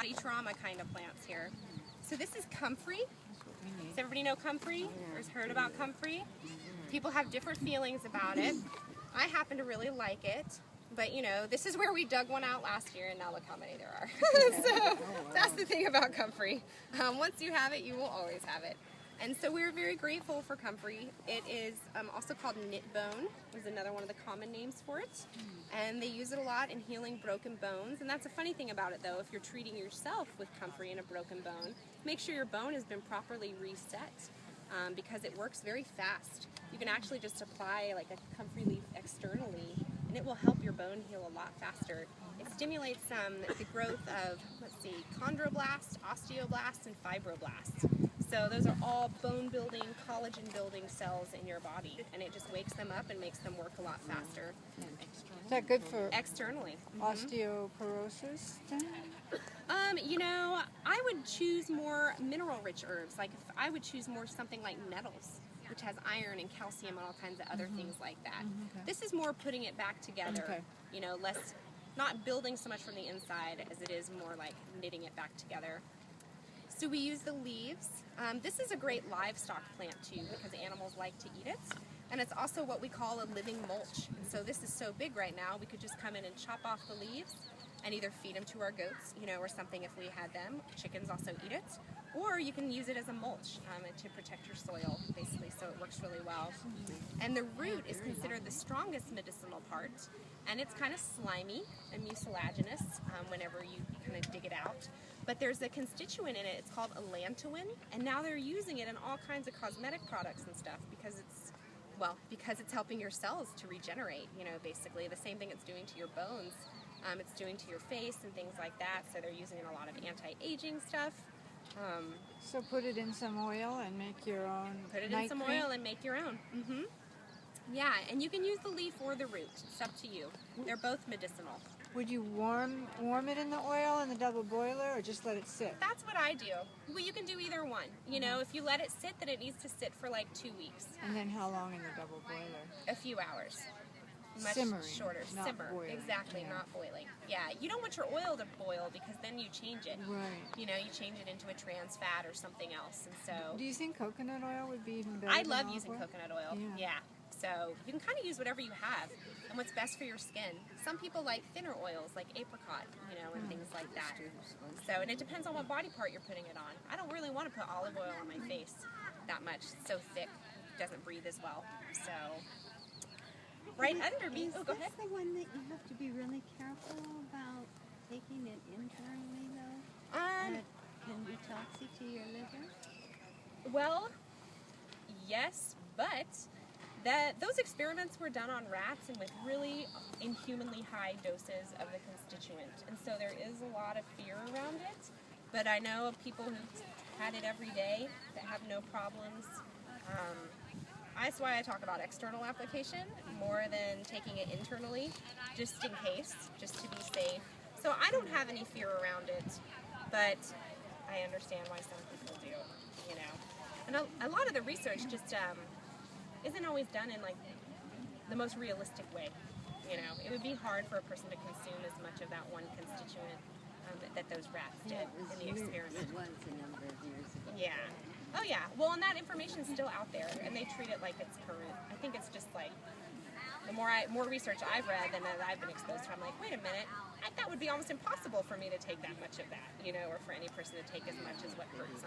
body trauma kind of plants here. So this is Comfrey. Does everybody know Comfrey? Or has heard about Comfrey? People have different feelings about it. I happen to really like it. But, you know, this is where we dug one out last year, and now look how many there are. So that's the thing about Comfrey. Once you have it, you will always have it. And so we're very grateful for Comfrey. It is also called knit bone, is another one of the common names for it. And they use it a lot in healing broken bones. And that's a funny thing about it, though. If you're treating yourself with Comfrey in a broken bone, make sure your bone has been properly reset because it works very fast. You can actually just apply like a Comfrey leaf externally, and it will help your bone heal a lot faster. It stimulates the growth of, chondroblasts, osteoblasts, and fibroblasts. So those are all bone-building, collagen-building cells in your body, and it just wakes them up and makes them work a lot faster. Is that good for externally? Osteoporosis then? You know, I would choose more mineral-rich herbs. Like, I would choose more something like nettles, which has iron and calcium and all kinds of other things like that. This is more putting it back together, you know, not building so much from the inside as it is more like knitting it back together. So we use the leaves. This is a great livestock plant too because animals like to eat it. And it's also what we call a living mulch. And so this is so big right now, we could just come in and chop off the leaves and either feed them to our goats, you know, or something if we had them. Chickens also eat it. Or you can use it as a mulch to protect your soil, basically, so it works really well. And the root is considered the strongest medicinal part, and it's kind of slimy and mucilaginous whenever you kind of dig it out. But there's a constituent in it, it's called allantoin, and now they're using it in all kinds of cosmetic products and stuff because it's helping your cells to regenerate, you know, basically. The same thing it's doing to your bones, it's doing to your face and things like that, so they're using it in a lot of anti-aging stuff. So put it in some oil and make your own. Put it in some oil and make your own. Yeah, and you can use the leaf or the root. It's up to you. They're both medicinal. Would you warm it in the oil in the double boiler or just let it sit? That's what I do. Well, you can do either one. You know, if you let it sit, then it needs to sit for like 2 weeks. And then how long in the double boiler? A few hours. Much simmering, shorter. not Simmer. boiling. Exactly, not boiling. Yeah, you don't want your oil to boil because then you change it. Right. You know, you change it into a trans fat or something else. And so do you think coconut oil would be even better? I love using coconut oil. Yeah. So you can kind of use whatever you have and what's best for your skin. Some people like thinner oils like apricot, you know, and things like that. So, and it depends on what body part you're putting it on. I don't really want to put olive oil on my face that much. It's so thick, it doesn't breathe as well. So right under me. Oh, go ahead. Is this the one that you have to be really careful about taking it internally, though? That can be toxic to your liver? Well, yes, but those experiments were done on rats and with really inhumanly high doses of the constituent. And so there is a lot of fear around it. But I know of people who've had it every day that have no problems. That's why I talk about external application more than taking it internally, just in case, just to be safe. So I don't have any fear around it, but I understand why some people do, you know. And a lot of the research just isn't always done in like the most realistic way, you know. It would be hard for a person to consume as much of that one constituent that those rats did in the experiment. It was a number of years ago. Yeah. Oh yeah. Well, and that information's still out there, and they treat it like it's current. I think it's just like the more research I've read than that I've been exposed to, I'm like, wait a minute, that would be almost impossible for me to take that much of that, you know, or for any person to take as much as what hurts